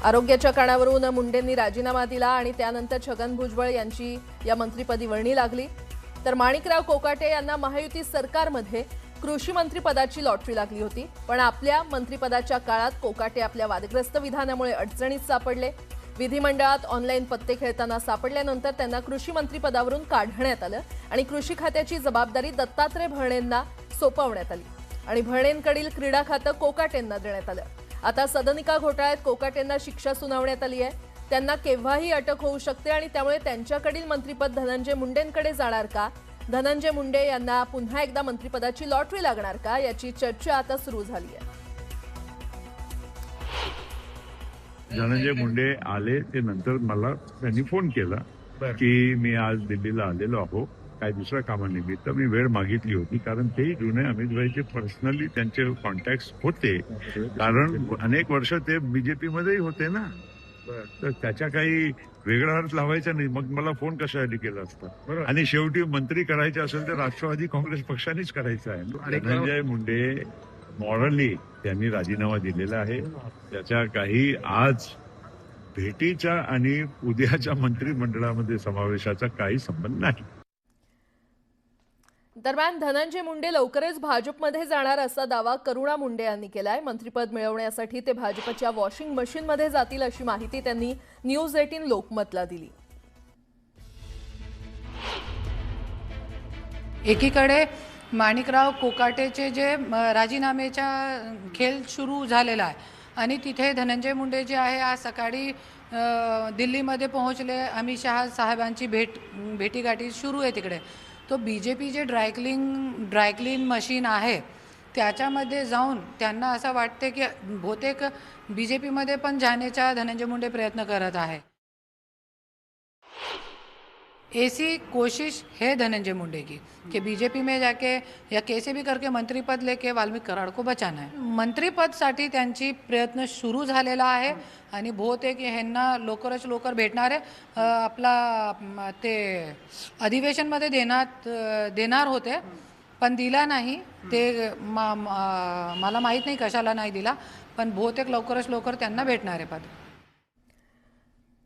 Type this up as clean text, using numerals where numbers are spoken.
आरोग्याच्या कारणावरून मुंडेंनी राजीनामा दिला आणि त्यानंतर छगन भुजबळ यांची या मंत्रिपदी वर्णी लागली। तर माणिकराव कोकाटे यांना महायुती सरकारमध्ये कृषी मंत्रिपदाची लॉटरी लागली होती, पण आपल्या मंत्रिपदाच्या काळात कोकाटे आपल्या वादग्रस्त विधानामुळे अडचणीत सापडले। विधिमंडळात ऑनलाईन पत्ते खेळताना सापडल्यानंतर त्यांना कृषी मंत्रिपदावरून काढण्यात आलं आणि कृषी खात्याची जबाबदारी दत्तात्रय भरणेंना सोपवण्यात आली आणि भरणेंकडील क्रीडा खातं कोकाटेंना देण्यात आलं। आता सदनिका घोटाळ्यात कोकाटेंना शिक्षा सुनावण्यात आली आहे। त्यांना केव्हाही अटक होऊ शकते आणि त्यामुळे त्यांच्याकडील मंत्रिपद धनंजय मुंडेंकडे जाणार का, धनंजय मुंडे यांना पुन्हा एकदा मंत्रिपदाची लॉटरी लागणार का, याची चर्चा आता सुरू झाली आहे। धनंजय मुंडे आले ते नंतर मला त्यांनी फोन केला की मी आज दिल्लीला आलेलो आहो, काय दुसऱ्या कामानिमित्त मी वेळ मागितली होती, कारण तेही जुने अमितभाईचे पर्सनली त्यांचे कॉन्टॅक्ट होते, कारण अनेक वर्ष ते बीजेपी मध्येही होते ना, तर त्याच्या काही वेगळा अर्थ लावायचा नाही। मग मला फोन कशासाठी केला असता, आणि शेवटी मंत्री करायचे असेल तर राष्ट्रवादी काँग्रेस पक्षानेच करायचं आहे। धनंजय मुंडे मॉरली त्यांनी राजीनामा दिलेला आहे, त्याच्या काही आज भेटीच्या आणि उद्याच्या मंत्रिमंडळामध्ये समावेशाचा काही संबंध नाही। दरम्यान धनंजय मुंडे लवकरच भाजपमध्ये जाणार असा दावा करुणा मुंडे यांनी केलाय। मंत्रिपद मिळवण्यासाठी ते भाजपच्या वॉशिंग मशीनमध्ये जातील अशी माहिती त्यांनी न्यूज 18 लोकमतला दिली। एकीकडे माणिकराव कोकाटेचे जे राजीनाम्याचा खेळ सुरू झालेला आहे आणि तिथे धनंजय मुंडे जे आहे आज सकाळी दिल्लीमध्ये पोहोचले। अमित शहा साहेबांची भेटीगाठी सुरू आहे तिकडे। तो बीजेपी जे ड्रायक्लीन मशीन आहे त्याच्यामध्ये जाऊन त्यांना असं वाटते की बहुतेक बीजेपीमध्ये पण जाण्याचा धनंजय मुंडे प्रयत्न करत आहे। ऐसी कोशिश है धनंजय मुंडे की कि बीजेपी में जाके या कैसे भी करके मंत्री पद लेके वाल्मीकि कराड को बचाना है। मंत्री पद साठी त्यांची प्रयत्न सुरू झालेला आहे आणि बहुतेक ह्यांना लवकरच लवकर भेटणार आहे। आपला ते अधिवेशन मध्ये देणार होते पण दिला नाही, ते मला माहित नाही कशाला नाही दिला, पण बहुतेक लवकरच लवकर त्यांना भेटणार आहे पद।